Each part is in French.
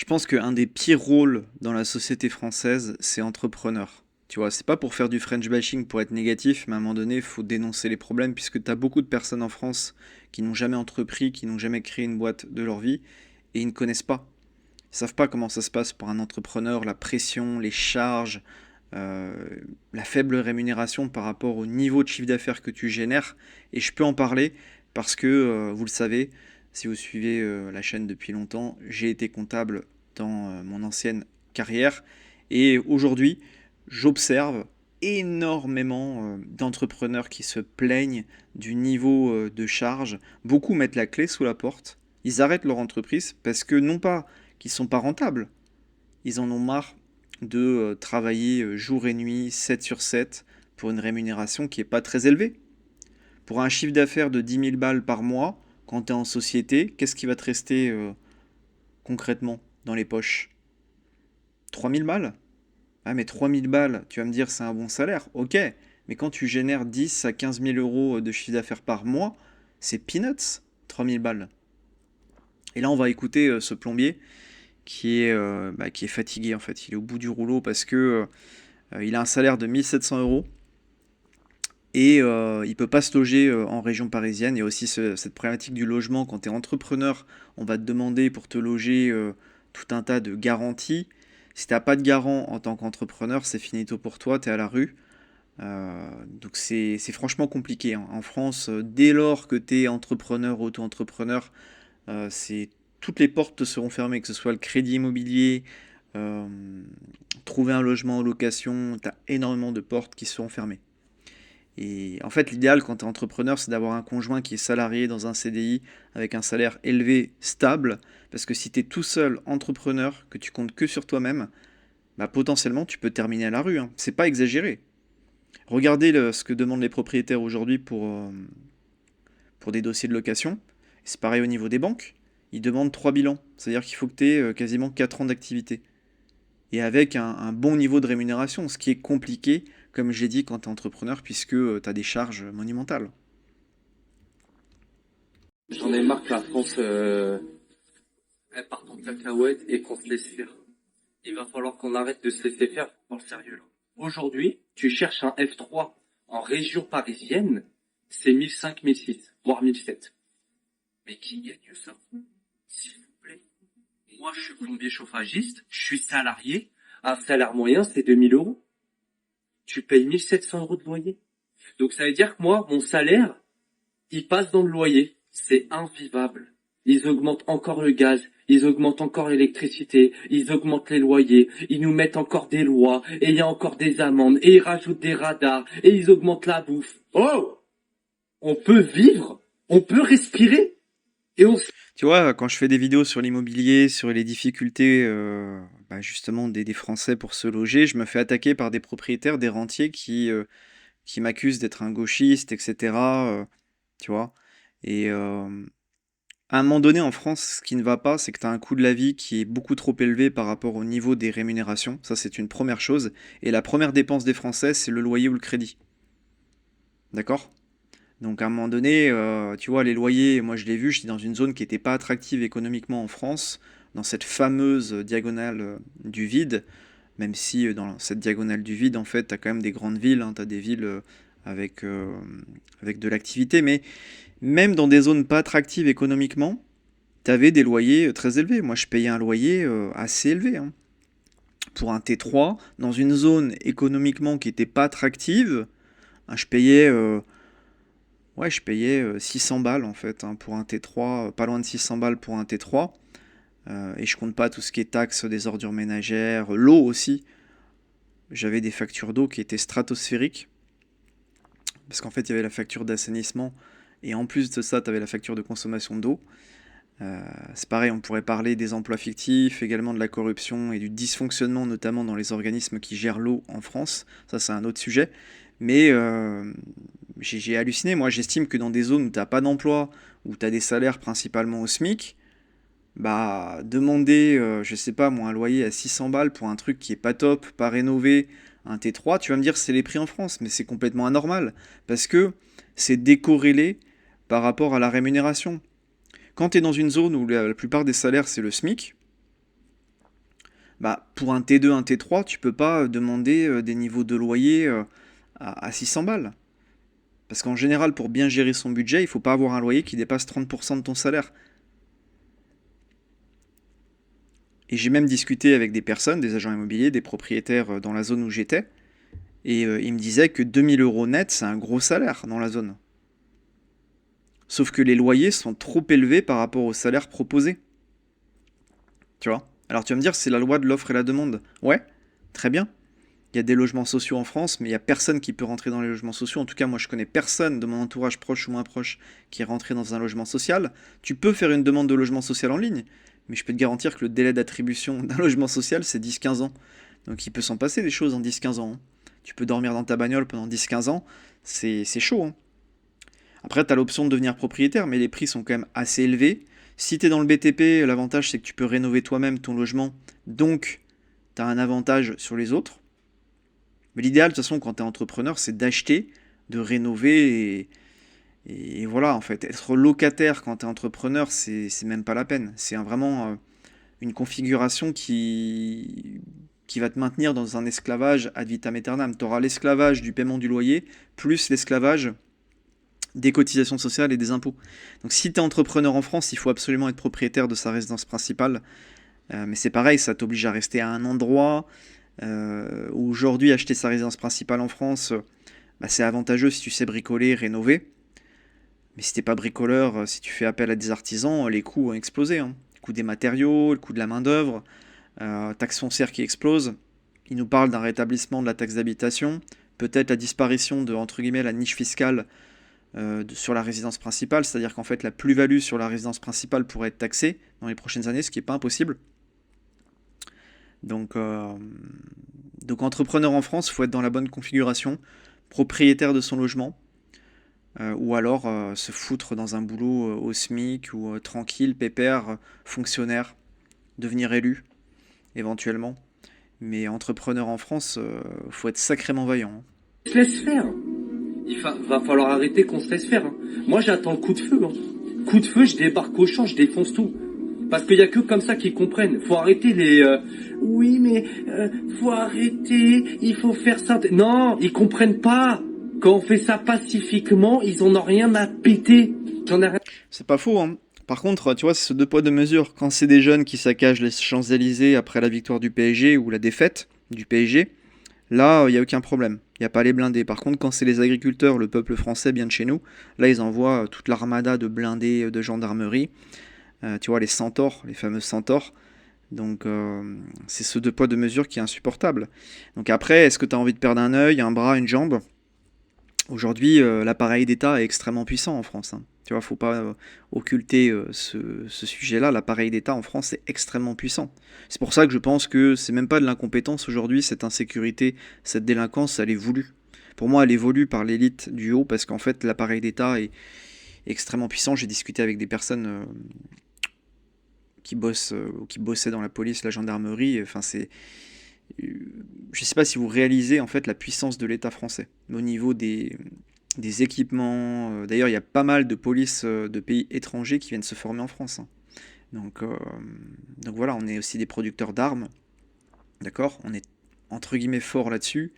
pense qu'un des pires rôles dans la société française, c'est entrepreneur. Tu vois, c'est pas pour faire du French bashing, pour être négatif, mais à un moment donné, il faut dénoncer les problèmes, puisque tu as beaucoup de personnes en France qui n'ont jamais entrepris, qui n'ont jamais créé une boîte de leur vie, et ils ne connaissent pas. Ils savent pas comment ça se passe pour un entrepreneur, la pression, les charges, euh, la faible rémunération par rapport au niveau de chiffre d'affaires que tu génères. Et je peux en parler parce que, vous le savez, si vous suivez la chaîne depuis longtemps, j'ai été comptable dans mon ancienne carrière. Et aujourd'hui, j'observe énormément d'entrepreneurs qui se plaignent du niveau de charge. Beaucoup mettent la clé sous la porte. Ils arrêtent leur entreprise parce que non pas qu'ils sont pas rentables, ils en ont marre de travailler jour et nuit, 7 sur 7, pour une rémunération qui n'est pas très élevée. Pour un chiffre d'affaires de 10 000 balles par mois, quand tu es en société, qu'est-ce qui va te rester concrètement dans les poches? 3 000 balles. Ah mais 3 000 balles, tu vas me dire c'est un bon salaire, ok. Mais quand tu génères 10 à 15 000 euros de chiffre d'affaires par mois, c'est peanuts, 3 000 balles. Et là on va écouter ce plombier qui est fatigué en fait. Il est au bout du rouleau parce que il a un salaire de 1 700 euros et il peut pas se loger en région parisienne. Il y a aussi cette problématique du logement. Quand tu es entrepreneur, on va te demander pour te loger tout un tas de garanties. Si t'as pas de garant en tant qu'entrepreneur, c'est finito pour toi, tu es à la rue. Donc c'est franchement compliqué, hein. En France, dès lors que tu es entrepreneur, auto-entrepreneur, c'est toutes les portes te seront fermées, que ce soit le crédit immobilier, euh, trouver un logement en location, tu as énormément de portes qui seront fermées. Et en fait, l'idéal quand tu es entrepreneur, c'est d'avoir un conjoint qui est salarié dans un CDI avec un salaire élevé, stable, parce que si tu es tout seul entrepreneur, que tu comptes que sur toi-même, bah potentiellement tu peux terminer à la rue, hein. C'est pas exagéré. Regardez ce que demandent les propriétaires aujourd'hui pour des dossiers de location. C'est pareil au niveau des banques. Ils demandent 3 bilans. C'est-à-dire qu'il faut que tu aies quasiment 4 ans d'activité. Et avec un bon niveau de rémunération, ce qui est compliqué, comme j'ai dit, quand tu es entrepreneur, puisque tu as des charges monumentales. J'en ai marre que la France, elle parte en cacahuète et qu'on se laisse faire. Il va falloir qu'on arrête de se laisser faire dans le sérieux, là. Aujourd'hui, tu cherches un F3 en région parisienne, c'est 1005, 1006, voire 1007. Mais qui gagne ça? S'il vous plaît. Moi, je suis plombier chauffagiste, je suis salarié, un salaire moyen, c'est 2000 euros. Tu payes 1700 euros de loyer. Donc ça veut dire que moi, mon salaire, il passe dans le loyer. C'est invivable. Ils augmentent encore le gaz, ils augmentent encore l'électricité, ils augmentent les loyers, ils nous mettent encore des lois, et il y a encore des amendes, et ils rajoutent des radars, et ils augmentent la bouffe. Oh! On peut vivre, on peut respirer, et on... Tu vois, quand je fais des vidéos sur l'immobilier, sur les difficultés justement des Français pour se loger, je me fais attaquer par des propriétaires, des rentiers qui m'accusent d'être un gauchiste, etc. Tu vois. Et à un moment donné, en France, ce qui ne va pas, c'est que tu as un coût de la vie qui est beaucoup trop élevé par rapport au niveau des rémunérations. Ça, c'est une première chose. Et la première dépense des Français, c'est le loyer ou le crédit. D'accord? Donc à un moment donné, tu vois, les loyers, moi je l'ai vu, j'étais dans une zone qui n'était pas attractive économiquement en France, dans cette fameuse diagonale du vide, même si dans cette diagonale du vide, en fait, tu as quand même des grandes villes, hein, tu as des villes avec, euh, avec de l'activité, mais même dans des zones pas attractives économiquement, tu avais des loyers très élevés. Moi, je payais un loyer assez élevé, hein. Pour un T3, dans une zone économiquement qui n'était pas attractive, hein, je payais 600 balles en fait, hein, pour un T3, pas loin de 600 balles pour un T3. Et je compte pas tout ce qui est taxes des ordures ménagères, l'eau aussi. J'avais des factures d'eau qui étaient stratosphériques, parce qu'en fait il y avait la facture d'assainissement, et en plus de ça tu avais la facture de consommation d'eau. C'est pareil, on pourrait parler des emplois fictifs, également de la corruption et du dysfonctionnement, notamment dans les organismes qui gèrent l'eau en France. Ça, c'est un autre sujet. Mais j'ai halluciné. Moi, j'estime que dans des zones où tu n'as pas d'emploi, où tu as des salaires principalement au SMIC, bah, demander, je sais pas, moi, un loyer à 600 balles pour un truc qui est pas top, pas rénové, un T3, tu vas me dire c'est les prix en France, mais c'est complètement anormal. Parce que c'est décorrélé par rapport à la rémunération. Quand tu es dans une zone où la plupart des salaires c'est le SMIC, Bah, pour un T2, un T3, tu peux pas demander des niveaux de loyer à 600 balles. Parce qu'en général, pour bien gérer son budget, il faut pas avoir un loyer qui dépasse 30% de ton salaire. Et j'ai même discuté avec des personnes, des agents immobiliers, des propriétaires dans la zone où j'étais, et ils me disaient que 2000 euros net, c'est un gros salaire dans la zone. Sauf que les loyers sont trop élevés par rapport au salaire proposé. Tu vois? Alors tu vas me dire, c'est la loi de l'offre et la demande. Ouais, très bien. Il y a des logements sociaux en France, mais il n'y a personne qui peut rentrer dans les logements sociaux. En tout cas, moi, je connais personne de mon entourage proche ou moins proche qui est rentré dans un logement social. Tu peux faire une demande de logement social en ligne, mais je peux te garantir que le délai d'attribution d'un logement social, c'est 10-15 ans. Donc il peut s'en passer des choses en 10-15 ans, hein. Tu peux dormir dans ta bagnole pendant 10-15 ans, c'est chaud, hein. Après, tu as l'option de devenir propriétaire, mais les prix sont quand même assez élevés. Si tu es dans le BTP, l'avantage c'est que tu peux rénover toi-même ton logement, donc tu as un avantage sur les autres. Mais l'idéal, de toute façon, quand tu es entrepreneur, c'est d'acheter, de rénover et voilà, en fait. Être locataire quand tu es entrepreneur, c'est même pas la peine. C'est vraiment une configuration qui va te maintenir dans un esclavage ad vitam aeternam. Tu auras l'esclavage du paiement du loyer, plus l'esclavage des cotisations sociales et des impôts. Donc si tu es entrepreneur en France, il faut absolument être propriétaire de sa résidence principale. Mais c'est pareil, ça t'oblige à rester à un endroit. Aujourd'hui, acheter sa résidence principale en France, bah, c'est avantageux si tu sais bricoler, rénover. Mais si t'es pas bricoleur, si tu fais appel à des artisans, les coûts ont explosé, hein. Le coût des matériaux, le coût de la main-d'œuvre, taxe foncière qui explose. Il nous parle d'un rétablissement de la taxe d'habitation, peut-être la disparition de, entre guillemets, la niche fiscale sur la résidence principale, c'est-à-dire qu'en fait la plus-value sur la résidence principale pourrait être taxée dans les prochaines années, ce qui n'est pas impossible. Donc, euh, donc entrepreneur en France, il faut être dans la bonne configuration, propriétaire de son logement, ou alors se foutre dans un boulot au SMIC ou tranquille, pépère, fonctionnaire, devenir élu éventuellement. Mais entrepreneur en France, faut être sacrément vaillant, hein. On se laisse faire. Va falloir arrêter qu'on se laisse faire, hein. Moi, j'attends le coup de feu, hein. Coup de feu, je débarque au champ, je défonce tout. Parce qu'il y a que comme ça qu'ils comprennent. Faut arrêter les... oui, mais faut arrêter, il faut faire ça. Non, ils comprennent pas. Quand on fait ça pacifiquement, ils en ont rien à péter. J'en ai rien. C'est pas faux, hein. Par contre, tu vois, c'est ce deux poids deux mesures. Quand c'est des jeunes qui saccagent les Champs-Élysées après la victoire du PSG ou la défaite du PSG, là, il n'y a aucun problème. Il n'y a pas les blindés. Par contre, quand c'est les agriculteurs, le peuple français bien de chez nous, là, ils envoient toute l'armada de blindés de gendarmerie. Tu vois, les centaures, les fameux centaures. Donc, c'est ce deux poids deux mesures qui est insupportable. Donc après, est-ce que tu as envie de perdre un œil, un bras, une jambe? Aujourd'hui, l'appareil d'État est extrêmement puissant en France, hein. Tu vois, faut pas occulter ce sujet-là. L'appareil d'État en France est extrêmement puissant. C'est pour ça que je pense que c'est même pas de l'incompétence aujourd'hui, cette insécurité, cette délinquance, elle est voulue. Pour moi, elle est voulue par l'élite du haut parce qu'en fait, l'appareil d'État est extrêmement puissant. J'ai discuté avec des personnes qui bossent, qui bossaient dans la police, la gendarmerie. Enfin, je ne sais pas si vous réalisez en fait la puissance de l'État français au niveau des équipements. D'ailleurs, il y a pas mal de polices de pays étrangers qui viennent se former en France, hein. Donc, euh, donc voilà, on est aussi des producteurs d'armes, d'accord? On est entre guillemets fort là-dessus.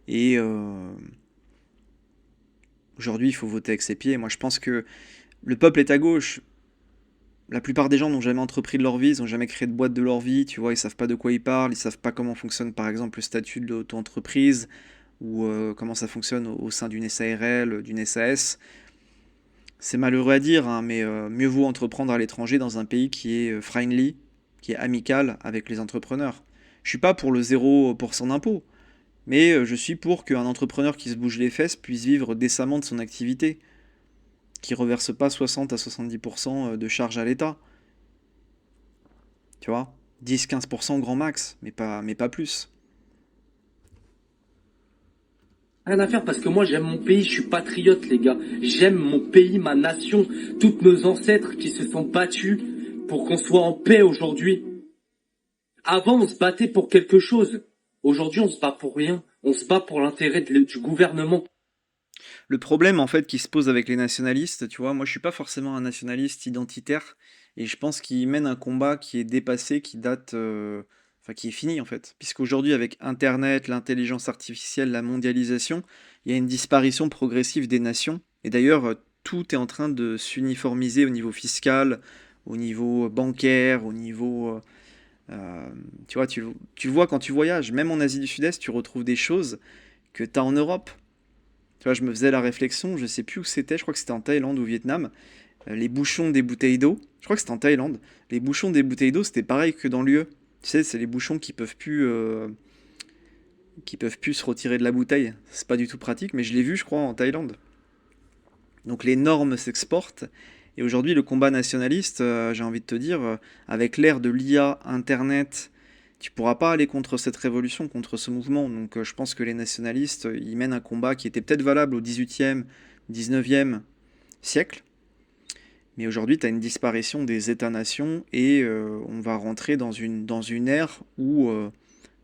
Et aujourd'hui, il faut voter avec ses pieds. Moi, je pense que le peuple est à gauche. La plupart des gens n'ont jamais entrepris de leur vie, ils n'ont jamais créé de boîte de leur vie, tu vois, ils savent pas de quoi ils parlent, ils savent pas comment fonctionne par exemple le statut de l'auto-entreprise ou comment ça fonctionne au sein d'une SARL, d'une SAS. C'est malheureux à dire, hein, mais mieux vaut entreprendre à l'étranger dans un pays qui est friendly, qui est amical avec les entrepreneurs. Je suis pas pour le 0% d'impôt, mais je suis pour qu'un entrepreneur qui se bouge les fesses puisse vivre décemment de son activité, qui reverse pas 60 à 70% de charges à l'État. Tu vois, 10-15% grand max, mais pas plus. Rien à faire parce que moi j'aime mon pays, je suis patriote les gars. J'aime mon pays, ma nation, tous nos ancêtres qui se sont battus pour qu'on soit en paix aujourd'hui. Avant on se battait pour quelque chose. Aujourd'hui on se bat pour rien. On se bat pour l'intérêt du gouvernement. Le problème en fait qui se pose avec les nationalistes, tu vois, moi je suis pas forcément un nationaliste identitaire et je pense qu'ils mènent un combat qui est dépassé, qui date, enfin qui est fini en fait. Puisqu'aujourd'hui, avec Internet, l'intelligence artificielle, la mondialisation, il y a une disparition progressive des nations. Et d'ailleurs, tout est en train de s'uniformiser au niveau fiscal, au niveau bancaire, au niveau... tu vois, tu le vois quand tu voyages. Même en Asie du Sud-Est, tu retrouves des choses que tu as en Europe. Tu vois, je me faisais la réflexion, je sais plus où c'était, je crois que c'était en Thaïlande ou au Vietnam, les bouchons des bouteilles d'eau, je crois que c'était en Thaïlande, les bouchons des bouteilles d'eau, c'était pareil que dans l'UE. Tu sais, c'est les bouchons qui peuvent plus se retirer de la bouteille. C'est pas du tout pratique, mais je l'ai vu, je crois, en Thaïlande. Donc les normes s'exportent. Et aujourd'hui, le combat nationaliste, j'ai envie de te dire, avec l'ère de l'IA, Internet, tu pourras pas aller contre cette révolution, contre ce mouvement. Donc je pense que les nationalistes, ils mènent un combat qui était peut-être valable au 18e, 19e siècle. Mais aujourd'hui, tu as une disparition des États-nations et on va rentrer dans une ère où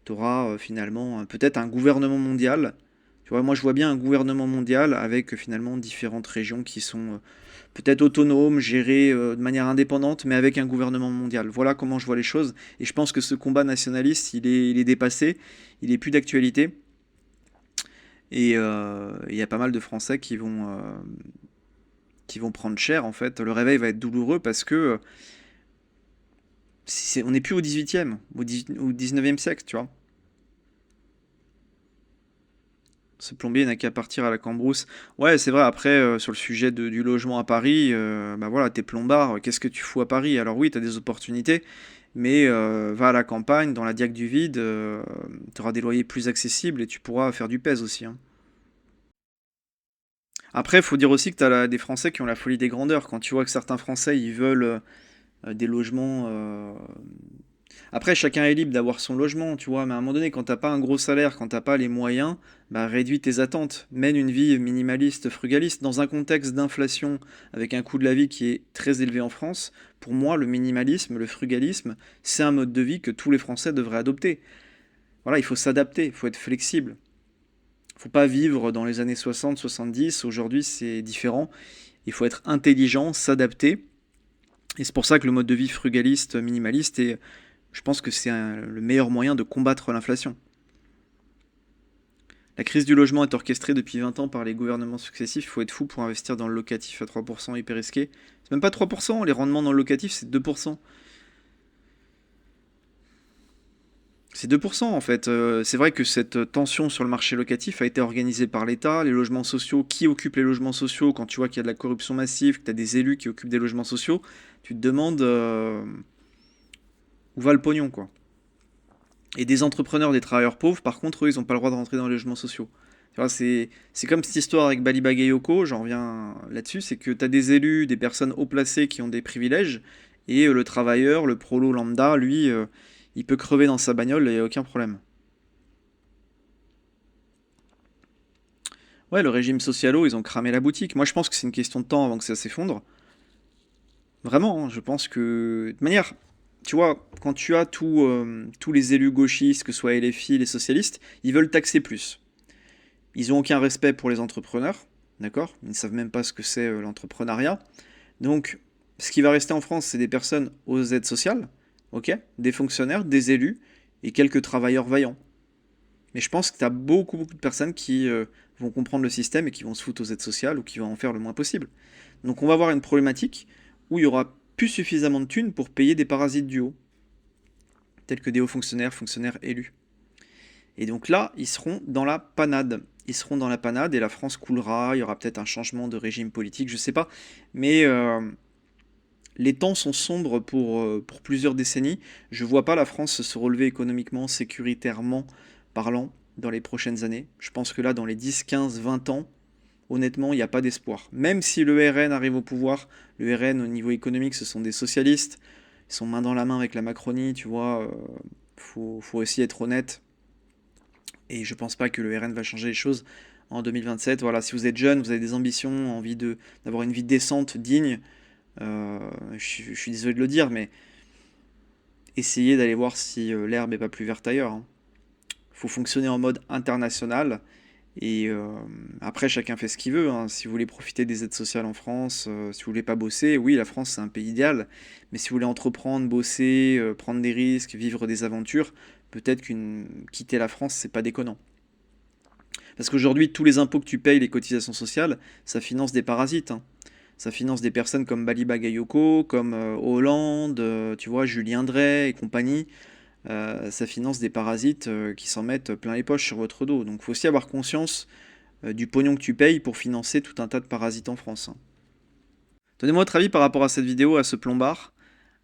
tu auras finalement peut-être un gouvernement mondial. Tu vois, moi je vois bien un gouvernement mondial avec finalement différentes régions qui sont peut-être autonomes, gérées de manière indépendante, mais avec un gouvernement mondial. Voilà comment je vois les choses. Et je pense que ce combat nationaliste, il est dépassé, il est plus d'actualité. Et il y a pas mal de Français qui vont prendre cher en fait. Le réveil va être douloureux parce que on n'est plus au 18e, au 19e siècle, tu vois. Ce plombier n'a qu'à partir à la Cambrousse. Ouais, c'est vrai, après, sur le sujet du logement à Paris, bah voilà, t'es plombard, qu'est-ce que tu fous à Paris? Alors oui, t'as des opportunités, mais va à la campagne, dans la Diaque du Vide, t'auras des loyers plus accessibles et tu pourras faire du pèse aussi, hein. Après, il faut dire aussi que des Français qui ont la folie des grandeurs. Quand tu vois que certains Français, ils veulent des logements. Après, chacun est libre d'avoir son logement, tu vois, mais à un moment donné, quand t'as pas un gros salaire, quand t'as pas les moyens, bah réduis tes attentes. Mène une vie minimaliste, frugaliste. Dans un contexte d'inflation, avec un coût de la vie qui est très élevé en France, pour moi, le minimalisme, le frugalisme, c'est un mode de vie que tous les Français devraient adopter. Voilà, il faut s'adapter, il faut être flexible. Il faut pas vivre dans les années 60, 70. Aujourd'hui, c'est différent. Il faut être intelligent, s'adapter. Et c'est pour ça que le mode de vie frugaliste, minimaliste, je pense que c'est le meilleur moyen de combattre l'inflation. La crise du logement est orchestrée depuis 20 ans par les gouvernements successifs. Il faut être fou pour investir dans le locatif à 3%, hyper risqué. C'est même pas 3%, les rendements dans le locatif, c'est 2%. C'est 2% en fait. C'est vrai que cette tension sur le marché locatif a été organisée par l'État. Les logements sociaux, qui occupent les logements sociaux? Quand tu vois qu'il y a de la corruption massive, que tu as des élus qui occupent des logements sociaux, tu te demandes où va le pognon, quoi. Et des entrepreneurs, des travailleurs pauvres, par contre, eux, ils n'ont pas le droit de rentrer dans les logements sociaux. Tu vois, c'est comme cette histoire avec Bali Bagayoko, j'en reviens là-dessus, c'est que tu as des élus, des personnes haut placées qui ont des privilèges, et le travailleur, le prolo lambda, lui, il peut crever dans sa bagnole, il n'y a aucun problème. Ouais, le régime socialo, ils ont cramé la boutique. Moi, je pense que c'est une question de temps avant que ça s'effondre. Vraiment, hein, je pense que... De toute manière, tu vois, quand tu as tous les élus gauchistes, que ce soit LFI, les socialistes, ils veulent taxer plus. Ils n'ont aucun respect pour les entrepreneurs, d'accord? Ils ne savent même pas ce que c'est l'entrepreneuriat. Donc, ce qui va rester en France, c'est des personnes aux aides sociales, ok? Des fonctionnaires, des élus et quelques travailleurs vaillants. Mais je pense que tu as beaucoup de personnes qui vont comprendre le système et qui vont se foutre aux aides sociales ou qui vont en faire le moins possible. Donc on va avoir une problématique où il y aura plus suffisamment de thunes pour payer des parasites du haut, tels que des hauts fonctionnaires, fonctionnaires élus. Et donc là, ils seront dans la panade. Ils seront dans la panade et la France coulera, il y aura peut-être un changement de régime politique, je sais pas. Mais les temps sont sombres pour plusieurs décennies. Je vois pas la France se relever économiquement, sécuritairement parlant dans les prochaines années. Je pense que là, dans les 10, 15, 20 ans, honnêtement, il n'y a pas d'espoir. Même si le RN arrive au pouvoir, le RN au niveau économique, ce sont des socialistes, ils sont main dans la main avec la Macronie, tu vois, faut aussi être honnête. Et je pense pas que le RN va changer les choses en 2027. Voilà, si vous êtes jeune, vous avez des ambitions, envie d'avoir une vie décente, digne, je suis désolé de le dire, mais essayez d'aller voir si l'herbe est pas plus verte ailleurs, hein. Faut fonctionner en mode international Et après, chacun fait ce qu'il veut, hein. Si vous voulez profiter des aides sociales en France, si vous voulez pas bosser, oui, la France c'est un pays idéal. Mais si vous voulez entreprendre, bosser, prendre des risques, vivre des aventures, peut-être qu'une quitter la France, c'est pas déconnant. Parce qu'aujourd'hui, tous les impôts que tu payes, les cotisations sociales, ça finance des parasites, hein. Ça finance des personnes comme Bali Bagayoko, comme Hollande, tu vois, Julien Drey et compagnie. Ça finance des parasites qui s'en mettent plein les poches sur votre dos. Donc il faut aussi avoir conscience du pognon que tu payes pour financer tout un tas de parasites en France, hein. Donnez-moi votre avis par rapport à cette vidéo, à ce plombard.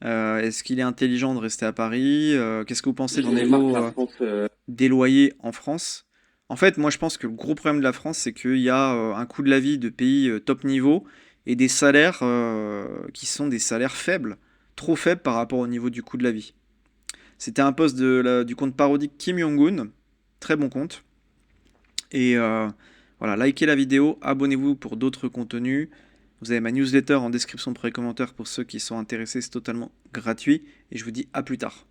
Est-ce qu'il est intelligent de rester à Paris? Qu'est-ce que vous pensez du J'en ai marre que niveau la France. des loyers en France? En fait, moi je pense que le gros problème de la France, c'est qu'il y a un coût de la vie de pays top niveau et des salaires qui sont des salaires faibles, trop faibles par rapport au niveau du coût de la vie. C'était un post du compte parodique Kim Jong-un, très bon compte. Et voilà, likez la vidéo, abonnez-vous pour d'autres contenus. Vous avez ma newsletter en description de commentaire pour ceux qui sont intéressés, c'est totalement gratuit. Et je vous dis à plus tard.